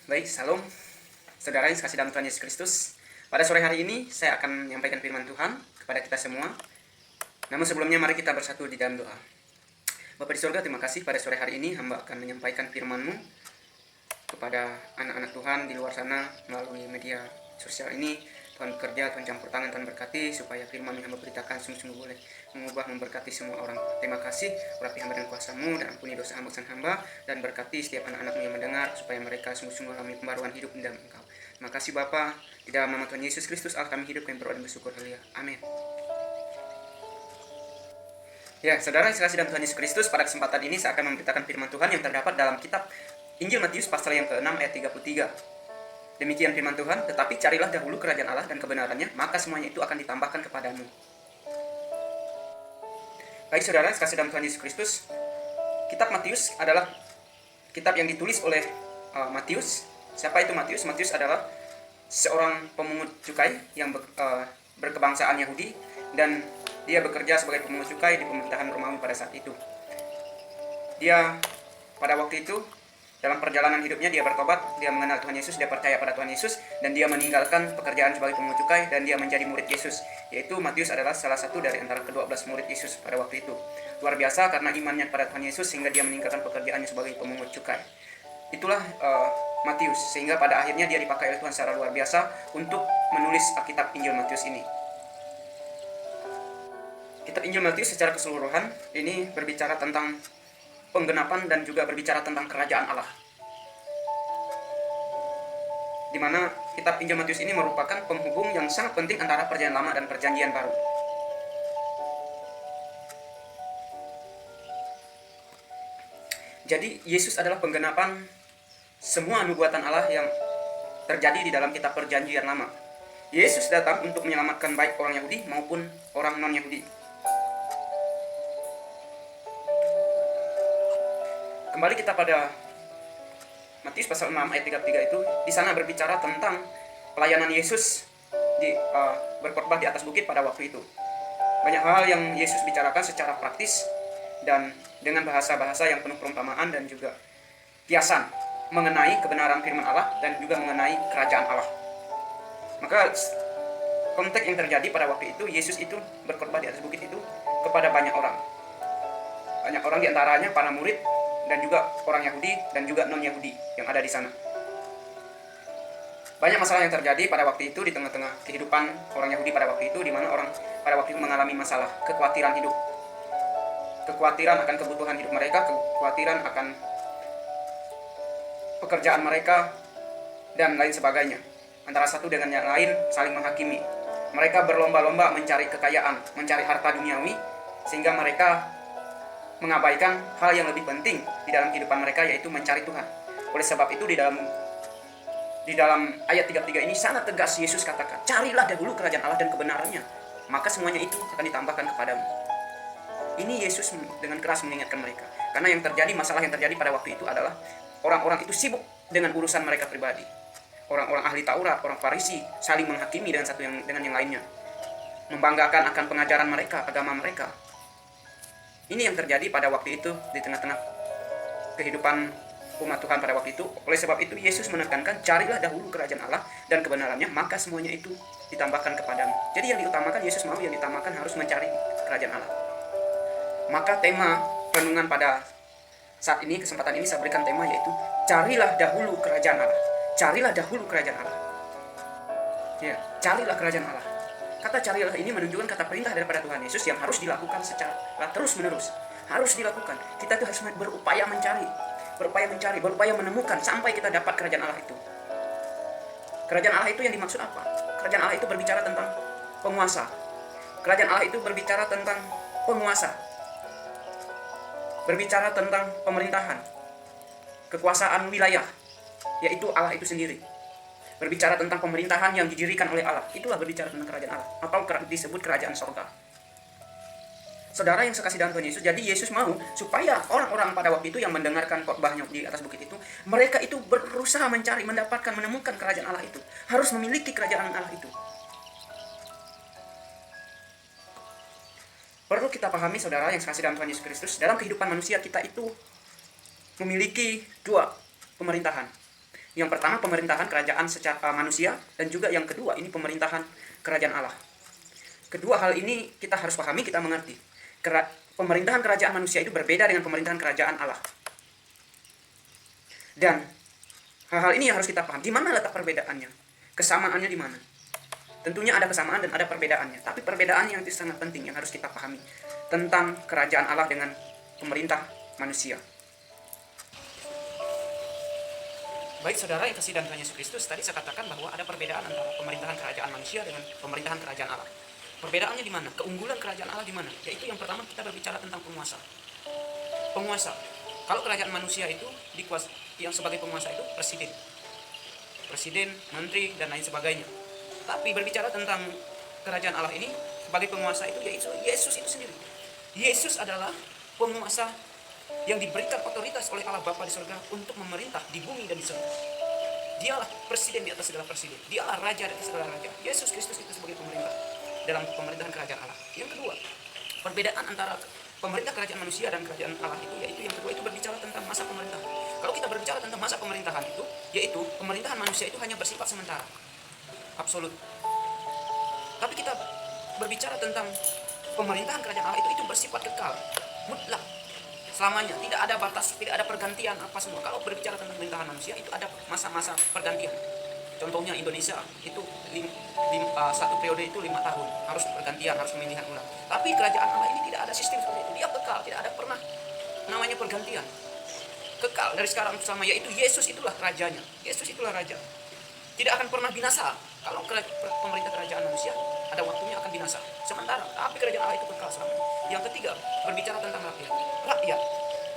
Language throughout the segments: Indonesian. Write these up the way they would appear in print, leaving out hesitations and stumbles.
Baik, salam. Saudara yang kasih dalam Tuhan Yesus Kristus. Pada sore hari ini saya akan menyampaikan firman Tuhan kepada kita semua. Namun sebelumnya mari kita bersatu di dalam doa. Bapa di surga, terima kasih pada sore hari ini hamba akan menyampaikan firman-Mu kepada anak-anak Tuhan di luar sana melalui media sosial ini. Tuhan bekerja, Tuhan campur tangan, Tuhan berkati supaya firman yang hamba beritakan sungguh-sungguh boleh mengubah, memberkati semua orang. Terima kasih, urapi hamba dan kuasa-Mu dan ampuni dosa hamba dan berkati setiap anak-anak-Mu yang mendengar supaya mereka sungguh-sungguh alami pembaruan hidup di dalam Engkau. Terima kasih Bapa, di dalam nama Tuhan Yesus Kristus Allah kami hidup dan berdoa dan bersyukur. Haleluya. Amin. Ya, saudara yang kasih dalam Tuhan Yesus Kristus, pada kesempatan ini saya akan memberitakan firman Tuhan yang terdapat dalam kitab Injil Matius pasal yang ke-6 ayat 33. Demikian firman Tuhan, tetapi carilah dahulu kerajaan Allah dan kebenarannya, maka semuanya itu akan ditambahkan kepadamu. Baik saudara, kasih dalam Tuhan Yesus Kristus, kitab Matius adalah kitab yang ditulis oleh Matius. Siapa itu Matius? Matius adalah seorang pemungut cukai yang berkebangsaan Yahudi, dan dia bekerja sebagai pemungut cukai di pemerintahan Romawi pada saat itu. Dia pada waktu itu dalam perjalanan hidupnya dia bertobat, dia mengenal Tuhan Yesus, dia percaya pada Tuhan Yesus, dan dia meninggalkan pekerjaan sebagai pemungut cukai dan dia menjadi murid Yesus. Yaitu Matius adalah salah satu dari antara ke-12 murid Yesus pada waktu itu. Luar biasa karena imannya pada Tuhan Yesus sehingga dia meninggalkan pekerjaannya sebagai pemungut cukai. Itulah Matius, sehingga pada akhirnya dia dipakai oleh Tuhan secara luar biasa untuk menulis kitab Injil Matius ini. Kitab Injil Matius secara keseluruhan ini berbicara tentang penggenapan dan juga berbicara tentang kerajaan Allah. Di mana kitab Injil Matius ini merupakan penghubung yang sangat penting antara perjanjian lama dan perjanjian baru. Jadi Yesus adalah penggenapan semua nubuatan Allah yang terjadi di dalam kitab perjanjian lama. Yesus datang untuk menyelamatkan baik orang Yahudi maupun orang non-Yahudi. Kembali kita pada Matius pasal 6 ayat 33 itu, di sana berbicara tentang pelayanan Yesus berkhotbah di atas bukit pada waktu itu. Banyak hal yang Yesus bicarakan secara praktis dan dengan bahasa-bahasa yang penuh perumpamaan dan juga kiasan mengenai kebenaran firman Allah dan juga mengenai kerajaan Allah. Maka konteks yang terjadi pada waktu itu, Yesus itu berkhotbah di atas bukit itu kepada banyak orang. Banyak orang diantaranya para murid dan juga orang Yahudi dan juga non-Yahudi yang ada di sana. Banyak masalah yang terjadi pada waktu itu di tengah-tengah kehidupan orang Yahudi pada waktu itu, di mana orang pada waktu itu mengalami masalah, kekhawatiran hidup. Kekhawatiran akan kebutuhan hidup mereka, kekhawatiran akan pekerjaan mereka, dan lain sebagainya. Antara satu dengan yang lain saling menghakimi. Mereka berlomba-lomba mencari kekayaan, mencari harta duniawi, sehingga mereka mengabaikan hal yang lebih penting di dalam kehidupan mereka, yaitu mencari Tuhan. Oleh sebab itu di dalam ayat 33 ini sangat tegas Yesus katakan, carilah dahulu kerajaan Allah dan kebenarannya, maka semuanya itu akan ditambahkan kepadamu. Ini Yesus dengan keras mengingatkan mereka, karena masalah yang terjadi pada waktu itu adalah orang-orang itu sibuk dengan urusan mereka pribadi. Orang-orang ahli Taurat, orang Farisi saling menghakimi dengan yang lainnya, membanggakan akan pengajaran mereka, agama mereka. Ini yang terjadi pada waktu itu di tengah-tengah kehidupan umat Tuhan pada waktu itu. Oleh sebab itu Yesus menekankan, carilah dahulu kerajaan Allah dan kebenarannya, maka semuanya itu ditambahkan kepadamu. Jadi yang diutamakan, Yesus mau yang ditamakan harus mencari kerajaan Allah. Maka tema renungan pada saat ini, kesempatan ini saya berikan tema, yaitu carilah dahulu kerajaan Allah. Carilah dahulu kerajaan Allah. Ya, carilah kerajaan Allah. Kata carilah ini menunjukkan kata perintah daripada Tuhan Yesus yang harus dilakukan secara terus menerus. Harus dilakukan. Kita itu harus berupaya mencari, berupaya menemukan sampai kita dapat kerajaan Allah itu. Kerajaan Allah itu yang dimaksud apa? Kerajaan Allah itu berbicara tentang penguasa. Kerajaan Allah itu berbicara tentang penguasa. Berbicara tentang pemerintahan, kekuasaan wilayah, yaitu Allah itu sendiri. Berbicara tentang pemerintahan yang didirikan oleh Allah. Itulah berbicara tentang kerajaan Allah, atau disebut kerajaan sorga. Saudara yang sekasih dalam Tuhan Yesus, jadi Yesus mau supaya orang-orang pada waktu itu yang mendengarkan khotbahnya di atas bukit itu, mereka itu berusaha mencari, mendapatkan, menemukan kerajaan Allah itu. Harus memiliki kerajaan Allah itu. Perlu kita pahami saudara yang sekasih dalam Tuhan Yesus Kristus, dalam kehidupan manusia kita itu memiliki dua pemerintahan. Yang pertama pemerintahan kerajaan secara manusia, dan juga yang kedua ini pemerintahan kerajaan Allah. Kedua hal ini kita harus pahami, kita mengerti. Pemerintahan kerajaan manusia itu berbeda dengan pemerintahan kerajaan Allah. Dan hal-hal ini yang harus kita paham. Di mana letak perbedaannya? Kesamaannya di mana? Tentunya ada kesamaan dan ada perbedaannya. Tapi perbedaan yang sangat penting yang harus kita pahami tentang kerajaan Allah dengan pemerintah manusia. Baik saudara yang kasih dalam Tuhan Yesus Kristus, tadi saya katakan bahwa ada perbedaan antara pemerintahan kerajaan manusia dengan pemerintahan kerajaan Allah. Perbedaannya di mana? Keunggulan kerajaan Allah di mana? Yaitu yang pertama kita berbicara tentang penguasa. Penguasa. Kalau kerajaan manusia itu yang sebagai penguasa itu presiden, menteri dan lain sebagainya. Tapi berbicara tentang kerajaan Allah ini sebagai penguasa itu yaitu Yesus itu sendiri. Yesus adalah penguasa yang diberikan otoritas oleh Allah Bapa di surga untuk memerintah di bumi dan di surga. Dialah presiden di atas segala presiden. Dialah raja di atas segala raja. Yesus Kristus itu sebagai pemerintah dalam pemerintahan kerajaan Allah. Yang kedua, perbedaan antara pemerintah kerajaan manusia dan kerajaan Allah itu yaitu yang kedua itu berbicara tentang masa pemerintahan. Kalau kita berbicara tentang masa pemerintahan itu, yaitu pemerintahan manusia itu hanya bersifat sementara, absolut. Tapi kita berbicara tentang pemerintahan kerajaan Allah itu bersifat kekal, mutlak, selamanya, tidak ada batas, tidak ada pergantian apa semua. Kalau berbicara tentang pemerintahan manusia itu ada masa-masa pergantian. Contohnya Indonesia itu satu periode itu 5 tahun harus pergantian, harus pemilihan ulang. Tapi kerajaan Allah ini tidak ada sistem seperti itu. Dia kekal, tidak ada pernah namanya pergantian. Kekal dari sekarang sama, yaitu Yesus itulah rajanya. Yesus itulah raja. Tidak akan pernah binasa. Kalau pemerintah kerajaan manusia ada waktunya akan binasa sementara, tapi kerajaan Allah itu kekal selamanya. Yang ketiga, berbicara tentang rakyat.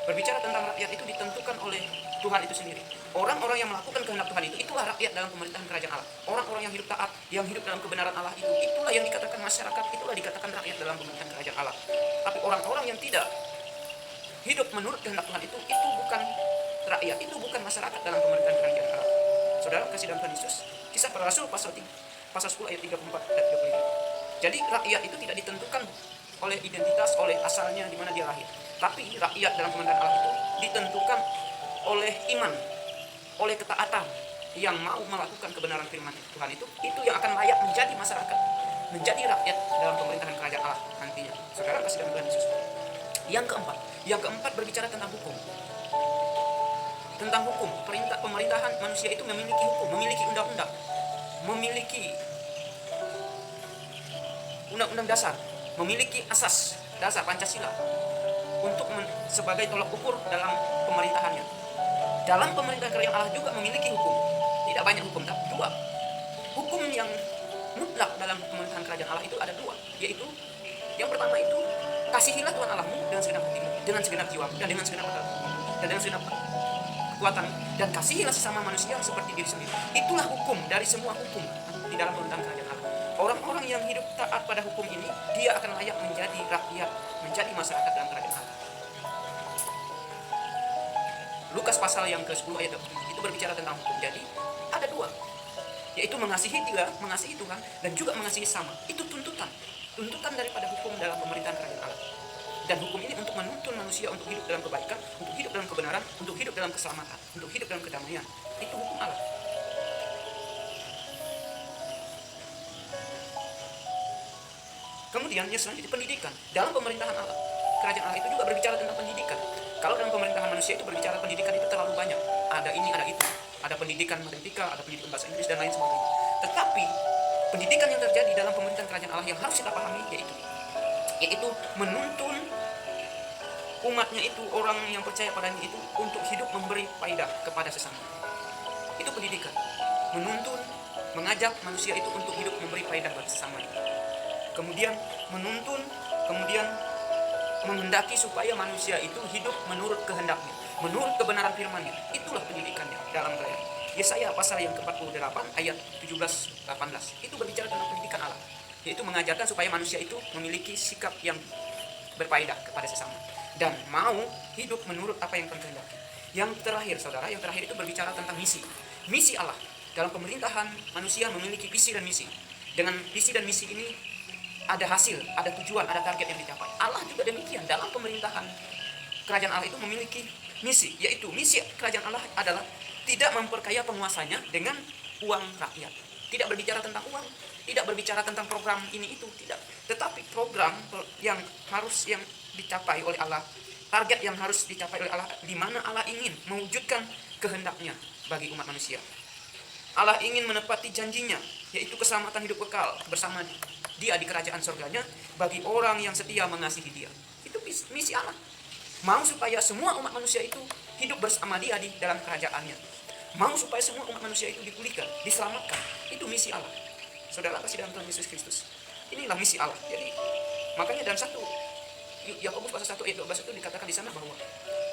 Berbicara tentang rakyat itu ditentukan oleh Tuhan itu sendiri. Orang-orang yang melakukan kehendak Tuhan itu, itulah rakyat dalam pemerintahan kerajaan Allah. Orang-orang yang hidup taat, yang hidup dalam kebenaran Allah itu, itulah yang dikatakan masyarakat, itulah dikatakan rakyat dalam pemerintahan kerajaan Allah. Tapi orang-orang yang tidak hidup menurut kehendak Tuhan itu bukan rakyat, itu bukan masyarakat dalam pemerintahan kerajaan Allah. Saudara kasih dalam Tuhan Yesus, Kisah Para Rasul pasal 10 ayat 34 dan 35. Jadi rakyat itu tidak ditentukan oleh identitas, oleh asalnya di mana dia lahir. Tapi rakyat dalam pemerintahan Allah itu ditentukan oleh iman, oleh ketaatan yang mau melakukan kebenaran firman Tuhan itu yang akan layak menjadi masyarakat, menjadi rakyat dalam pemerintahan kerajaan Allah nantinya. Saudara kasih dalam Tuhan Yesus. Yang keempat berbicara tentang hukum. Tentang hukum, pemerintahan manusia itu memiliki hukum, memiliki undang-undang, memiliki undang-undang dasar, memiliki asas dasar Pancasila untuk sebagai tolak ukur dalam pemerintahannya. Dalam pemerintahan kerajaan Allah juga memiliki hukum. Tidak banyak hukum, tapi 2. Hukum yang mutlak dalam pemerintahan kerajaan Allah itu ada 2, yaitu yang pertama itu kasihilah Tuhan Allahmu dengan segenap hatimu, dengan segenap jiwamu, dan dengan segenap otakmu, dan dengan segenap kekuatan, dan kasihilah sesama manusia seperti diri sendiri. Itulah hukum dari semua hukum di dalam pemerintahan kerajaan Allah. Orang-orang yang hidup taat pada hukum ini, dia akan layak menjadi rakyat, menjadi masyarakat dalam kerajaan Allah. Lukas pasal yang ke-10 ayat 27 itu berbicara tentang hukum. Jadi ada 2, yaitu mengasihi Tuhan dan juga mengasihi sesama. Itu tuntutan daripada hukum dalam pemerintahan kerajaan Allah. Dan hukum ini untuk menuntun manusia untuk hidup dalam kebaikan, untuk hidup dalam kebenaran, untuk hidup dalam keselamatan, untuk hidup dalam kedamaian. Itu hukum Allah. Kemudian yang selanjutnya pendidikan. Dalam pemerintahan Allah, kerajaan Allah itu juga berbicara tentang pendidikan. Kalau dalam pemerintahan manusia itu berbicara pendidikan itu terlalu banyak. Ada ini, ada itu. Ada pendidikan matematika, ada pendidikan bahasa Inggris dan lain sebagainya. Tetapi pendidikan yang terjadi dalam pemerintahan kerajaan Allah yang harus kita pahami yaitu menuntun umatnya itu, orang yang percaya padanya itu untuk hidup memberi faedah kepada sesama. Itu pendidikan. Menuntun, mengajak manusia itu untuk hidup memberi faedah bagi sesama. Kemudian menuntun, kemudian menghendaki supaya manusia itu hidup menurut kehendaknya, menurut kebenaran firman-Nya. Itulah pendidikannya dalam kerajaan. Yesaya pasal yang ke-48 ayat 17-18 itu berbicara tentang pendidikan Allah, yaitu mengajarkan supaya manusia itu memiliki sikap yang berfaedah kepada sesama dan mau hidup menurut apa yang Tuhan kehendaki. Yang terakhir saudara, yang terakhir itu berbicara tentang misi Allah. Dalam pemerintahan manusia memiliki visi dan misi. Dengan visi dan misi ini ada hasil, ada tujuan, ada target yang dicapai. Allah juga demikian. Dalam pemerintahan kerajaan Allah itu memiliki misi, yaitu misi kerajaan Allah adalah tidak memperkaya penguasanya dengan uang rakyat. Tidak berbicara tentang uang, tidak berbicara tentang program ini itu, tidak. Tetapi program yang dicapai oleh Allah, target yang harus dicapai oleh Allah, di mana Allah ingin mewujudkan kehendaknya bagi umat manusia. Allah ingin menepati janjinya, yaitu keselamatan hidup kekal bersama Dia di kerajaan surganya bagi orang yang setia mengasihi Dia. Itu misi Allah. Mau supaya semua umat manusia itu hidup bersama Dia di dalam kerajaannya. Mau supaya semua umat manusia itu dipulihkan, diselamatkan. Itu misi Allah. Saudara kasih dalam Tuhan Yesus Kristus. Inilah misi Allah. Jadi makanya dalam Yakobus pasal 1 ayat 12 itu dikatakan di sana bahwa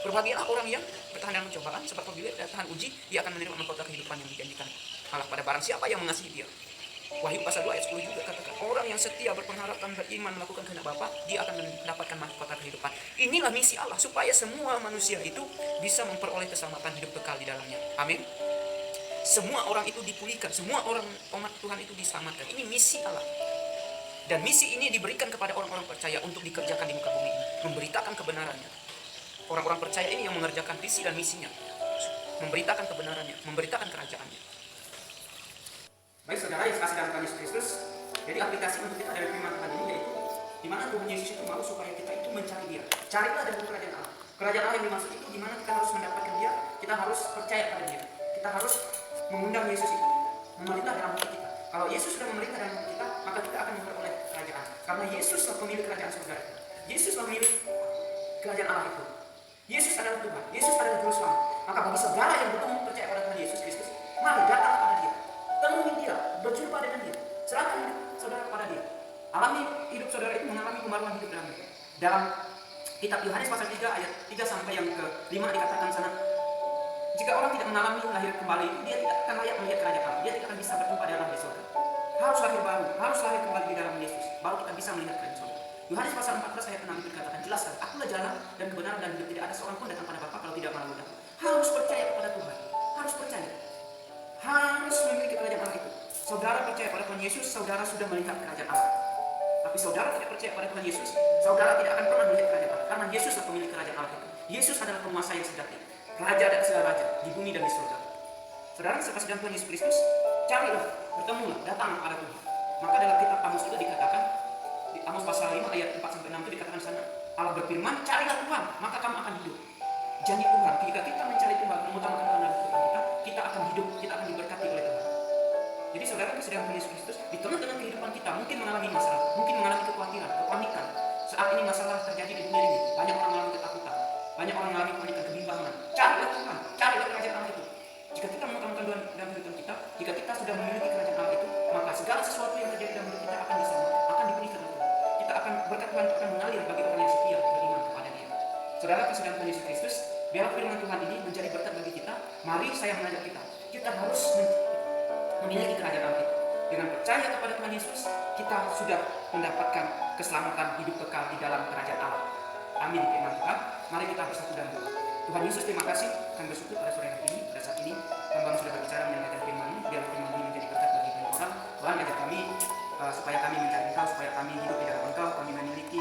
berbahagialah orang yang bertahan dalam pencobaan, sebab apabila tahan uji, dia akan menerima mahkota kehidupan yang dijanjikan Allah pada barang siapa yang mengasihi Dia. Wahyu pasal 2 ayat 10 juga katakan, orang yang setia berpengharapan beriman melakukan kehendak Bapa, dia akan mendapatkan mahkota kehidupan. Inilah misi Allah, supaya semua manusia itu bisa memperoleh keselamatan hidup kekal di dalamnya. Amin. Semua orang itu dipulihkan, semua orang umat Tuhan itu diselamatkan. Ini misi Allah. Dan misi ini diberikan kepada orang-orang percaya untuk dikerjakan di muka bumi ini, memberitakan kebenarannya. Orang-orang percaya ini yang mengerjakan visi dan misinya, memberitakan kebenarannya, memberitakan kerajaannya. Baik saudara yang kasih dalam Tuhan Yesus Kristus, jadi aplikasi untuk kita dari firman Tuhan ini yaitu di mana Tuhan Yesus itu mau supaya kita itu mencari Dia. Carilah dari kerajaan Allah. Kerajaan Allah yang dimaksud itu di mana kita harus mendapatkan Dia, kita harus percaya pada Dia. Kita harus mengundang Yesus itu memerintah dalam hati kita. Kalau Yesus sudah memerintah dalam hati kita, maka kita akan memperoleh kerajaan. Karena Yesuslah pemilik kerajaan surga. Yesuslah pemilik kerajaan Allah itu. Yesus adalah Tuhan. Yesus adalah Juru Selamat. Maka bagi saudara yang betul percaya pada Tuhan Yesus Kristus, mari datang kepada Dia. Temui Dia, berjumpa dengan Dia, serahkan hidup saudara kepada Dia. Alami hidup saudara itu mengalami kembaruan hidup dalam Dia. Dalam kitab Yohanes pasal 3 ayat 3 sampai yang ke-5 dikatakan sana, jika orang tidak mengalami lahir kembali, dia tidak akan layak melihat kerajaan Allah. Dia tidak akan bisa berjumpa dalam di surga. Harus lahir baru, harus lahir kembali di dalam Yesus, baru kita bisa melihat kerajaan surga. Yohanes pasal 14 ayat 6 itu dikatakan jelas, akulah jalan dan kebenaran dan hidup, tidak ada seorang pun datang pada Bapa kalau tidak melalui Aku. Harus percaya kepada Tuhan, harus percaya. Harus memiliki kerajaan Allah itu. Saudara percaya pada Tuhan Yesus, saudara sudah melihat kerajaan Allah. Tapi saudara tidak percaya pada Tuhan Yesus, saudara tidak akan pernah melihat kerajaan Allah. Karena Yesuslah pemilik kerajaan Allah itu. Yesus adalah penguasa yang sejati, raja dan segala raja di bumi dan di surga. Saudara sekasih dalam Tuhan Yesus Kristus, carilah, bertemulah, datanglah pada Tuhan. Maka dalam kitab Amos itu dikatakan, di Amos pasal 5 ayat 4 sampai 6 itu dikatakan sana, Allah berfirman, carilah Tuhan, maka kamu akan hidup. Janji Tuhan, jika kita mencari Tuhan, mengutamakan Tuhan dalam kehidupan kita, kita akan hidup, kita akan diberkati oleh Tuhan. Jadi saudara sedang Tuhan Yesus Kristus, di tengah-tengah kehidupan kita mungkin mengalami masalah, mungkin mengalami kekhawatiran, kepanikan. Saat ini masalah terjadi di dunia ini, banyak orang mengalami ketakutan, banyak orang mengalami kepanikan, kebimbangan. Carilah Tuhan, carilah kerajaan Allah itu. Jika kita mengutamakan Tuhan dalam kehidupan kita, jika kita sudah memiliki kerajaan Allah itu, maka segala sesuatu yang terjadi dalam hidup kita akan diselamatkan, akan dipulihkan oleh Tuhan. Kita akan berkat Tuhan akan mengalir bagi orang yang setia beriman kepada Dia. Saudara sedang Tuhan Yesus Kristus, biarlah firman Tuhan ini menjadi berkat bagi kita. Mari saya mengajak kita harus memiliki kerajaan Allah itu. Dengan percaya kepada Tuhan Yesus, kita sudah mendapatkan keselamatan hidup kekal di dalam kerajaan Allah. Amin firman Tuhan. Mari kita bersatu dalam doa. Tuhan Yesus, terima kasih. Kami bersyukur pada sore hari ini, pada saat ini Hamba sudah berbicara menyampaikan firman-Mu. Biarlah firman ini menjadi berkat bagi banyak orang. Tuhan, ajak kami supaya kami mencari Engkau, supaya kami hidup di dalam Engkau, kami memiliki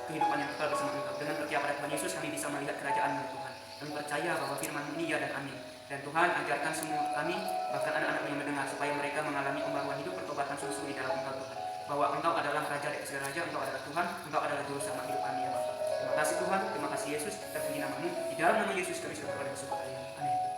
kehidupan yang kekal bersama Engkau. Dengan percaya pada Tuhan Yesus, kami bisa melihat kerajaan-Mu, Tuhan. Kami percaya bahwa firman-Mu ini ya dan amin. Dan Tuhan, ajarkan semua kami, bahkan anak-anak yang mendengar, supaya mereka mengalami pembaruan hidup, pertobatan sungguh di dalam Engkau, Tuhan. Bahwa Engkau adalah Raja dari segala raja, Engkau adalah Tuhan, Engkau adalah Juru Selamat hidup kami, ya Bapa. Terima kasih Tuhan, terima kasih Yesus, terpuji nama-Mu. Di dalam nama Yesus kami sudah berdoa dan bersyukur. Amin.